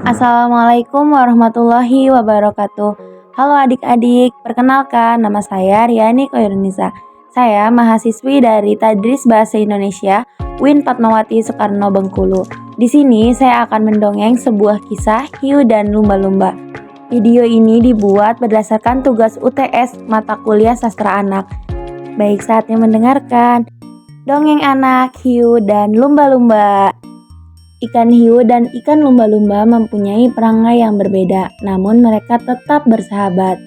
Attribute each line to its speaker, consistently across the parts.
Speaker 1: Assalamualaikum warahmatullahi wabarakatuh. Halo adik-adik, perkenalkan nama saya Riani Koirunisa. Saya mahasiswi dari Tadris Bahasa Indonesia UIN Fatmawati Soekarno Bengkulu. Di sini saya akan mendongeng sebuah kisah hiu dan lumba-lumba. Video ini dibuat berdasarkan tugas UTS mata kuliah sastra anak. Baik, saatnya mendengarkan. Dongeng anak, hiu dan lumba-lumba. Ikan hiu dan ikan lumba-lumba mempunyai perangai yang berbeda, namun mereka tetap bersahabat.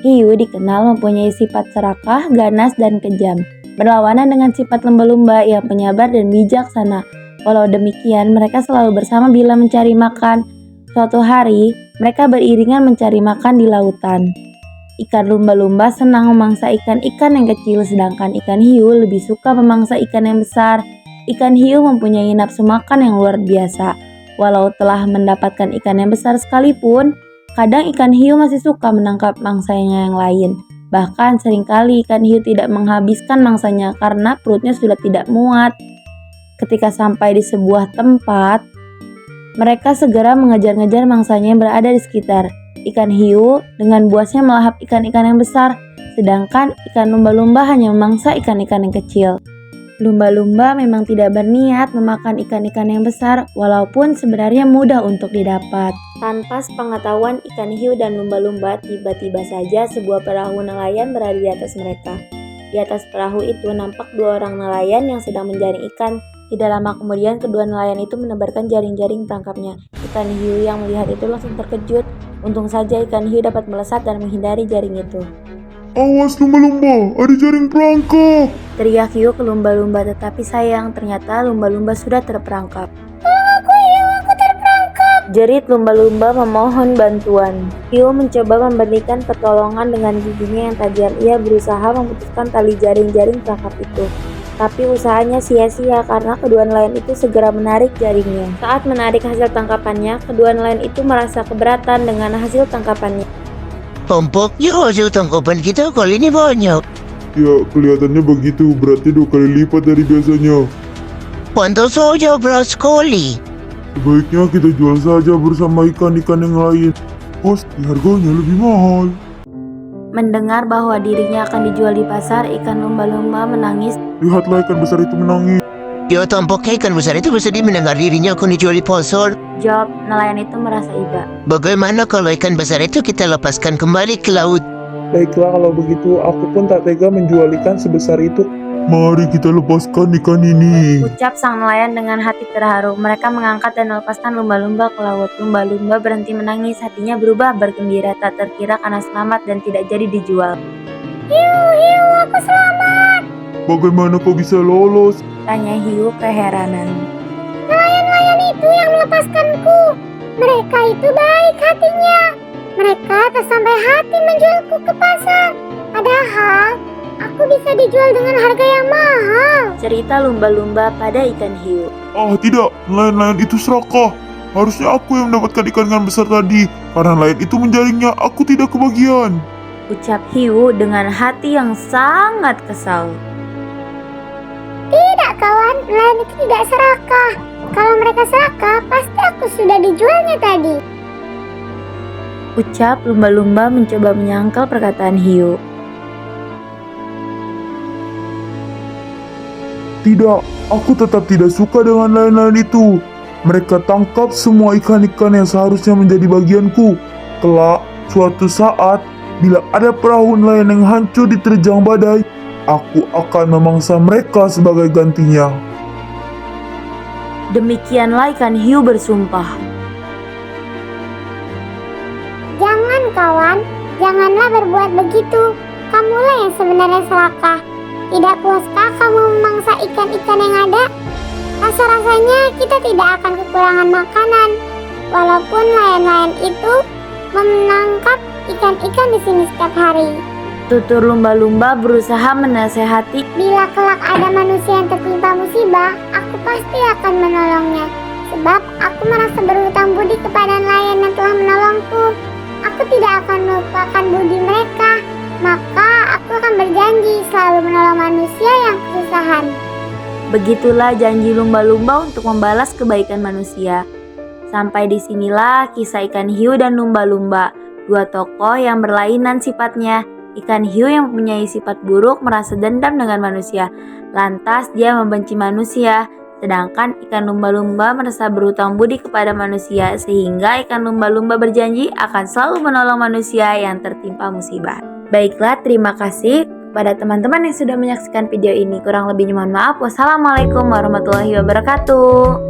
Speaker 1: Hiu dikenal mempunyai sifat serakah, ganas, dan kejam, berlawanan dengan sifat lumba-lumba yang penyabar dan bijaksana. Walau demikian, mereka selalu bersama bila mencari makan. Suatu hari, mereka beriringan mencari makan di lautan. Ikan lumba-lumba senang memangsa ikan-ikan yang kecil, sedangkan ikan hiu lebih suka memangsa ikan yang besar. Ikan hiu mempunyai nafsu makan yang luar biasa. Walau telah mendapatkan ikan yang besar sekalipun, kadang ikan hiu masih suka menangkap mangsanya yang lain. Bahkan seringkali ikan hiu tidak menghabiskan mangsanya karena perutnya sudah tidak muat. Ketika sampai di sebuah tempat, mereka segera mengejar-ngejar mangsanya yang berada di sekitar. Ikan hiu dengan buasnya melahap ikan-ikan yang besar, sedangkan ikan lumba-lumba hanya memangsa ikan-ikan yang kecil. Lumba-lumba memang tidak berniat memakan ikan-ikan yang besar, walaupun sebenarnya mudah untuk didapat. Tanpa sepengetahuan ikan hiu dan lumba-lumba, tiba-tiba saja sebuah perahu nelayan berada di atas mereka. Di atas perahu itu nampak dua orang nelayan yang sedang menjaring ikan. Tidak lama kemudian kedua nelayan itu menebarkan jaring-jaring perangkapnya. Ikan hiu yang melihat itu langsung terkejut. Untung saja ikan hiu dapat melesat dan menghindari jaring itu.
Speaker 2: Awas lumba-lumba, ada jaring perangkap!
Speaker 1: Teriak hiu ke lumba-lumba, tetapi sayang ternyata lumba-lumba sudah terperangkap.
Speaker 3: Aku terperangkap.
Speaker 1: Jerit lumba-lumba memohon bantuan. Hiu mencoba memberikan pertolongan dengan giginya yang tajam. Ia berusaha memutuskan tali jaring-jaring perangkap itu. Tapi usahanya sia-sia karena kedua nelayan itu segera menarik jaringnya. Saat menarik hasil tangkapannya, kedua nelayan itu merasa keberatan dengan hasil tangkapannya.
Speaker 4: Tampaknya hasil tangkapan kita kali ini banyak.
Speaker 2: Ya, kelihatannya begitu, berarti 2 kali lipat dari biasanya.
Speaker 4: Pantas saja berat sekali.
Speaker 2: Sebaiknya kita jual saja bersama ikan-ikan yang lain. Pasti harganya lebih mahal.
Speaker 1: Mendengar bahwa dirinya akan dijual di pasar, ikan lumba-lumba menangis.
Speaker 2: Lihatlah ikan besar itu menangis.
Speaker 4: Ya, tampaknya ikan besar itu bersedih mendengar dirinya akan dijual di pasar.
Speaker 1: Jawab nelayan itu merasa iba.
Speaker 4: Bagaimana kalau ikan besar itu kita lepaskan kembali ke laut?
Speaker 5: Baiklah, kalau begitu aku pun tak tega menjual ikan sebesar itu.
Speaker 2: Mari kita lepaskan ikan ini.
Speaker 1: Ucap sang nelayan dengan hati terharu. Mereka mengangkat dan melepaskan lumba-lumba ke laut. Lumba-lumba berhenti menangis, hatinya berubah bergembira, tak terkira karena selamat dan tidak jadi dijual.
Speaker 3: Hiu, aku selamat.
Speaker 2: Bagaimana kau bisa lolos?
Speaker 1: Tanya hiu keheranan.
Speaker 3: Nelayan-nelayan itu yang melepaskanku. Mereka itu baik hatinya. Mereka tak sampai hati menjualku ke pasar. Padahal aku bisa dijual dengan harga yang mahal.
Speaker 1: Cerita lumba-lumba pada ikan hiu.
Speaker 2: Ah tidak, nelayan-nelayan itu serakah. Harusnya aku yang mendapatkan ikan besar tadi. Karena nelayan itu menjaringnya, aku tidak kebagian.
Speaker 1: Ucap hiu dengan hati yang sangat kesal.
Speaker 3: Tidak kawan, nelayan itu tidak serakah. Kalau mereka serakah, pasti aku sudah dijualnya tadi.
Speaker 1: Ucap lumba-lumba mencoba menyangkal perkataan hiu.
Speaker 2: Tidak, aku tetap tidak suka dengan nelayan-nelayan itu. Mereka tangkap semua ikan-ikan yang seharusnya menjadi bagianku. Kelak, suatu saat, bila ada perahu nelayan yang hancur diterjang badai, aku akan memangsa mereka sebagai gantinya.
Speaker 1: Demikianlah ikan hiu bersumpah.
Speaker 3: Jangan kawan, janganlah berbuat begitu. Kamulah yang sebenarnya serakah. Tidak puaskah kamu memangsa ikan-ikan yang ada? Rasa-rasanya kita tidak akan kekurangan makanan. Walaupun nelayan-nelayan itu menangkap ikan-ikan di sini setiap hari.
Speaker 1: Tutur lumba-lumba berusaha menasehati.
Speaker 3: Bila kelak ada manusia yang tertimpa musibah, aku pasti akan menolongnya. Sebab aku merasa berhutang budi kepada nelayan yang telah menolongku. Aku tidak akan melupakan budi mereka. Maka aku akan berjanji selalu menolong manusia yang kesusahan.
Speaker 1: Begitulah janji lumba-lumba untuk membalas kebaikan manusia. Sampai disinilah kisah ikan hiu dan lumba-lumba, dua tokoh yang berlainan sifatnya. Ikan hiu yang mempunyai sifat buruk merasa dendam dengan manusia, lantas dia membenci manusia. Sedangkan ikan lumba-lumba merasa berhutang budi kepada manusia, sehingga ikan lumba-lumba berjanji akan selalu menolong manusia yang tertimpa musibah. Baiklah, terima kasih kepada teman-teman yang sudah menyaksikan video ini. Kurang lebihnya mohon maaf. Wassalamualaikum warahmatullahi wabarakatuh.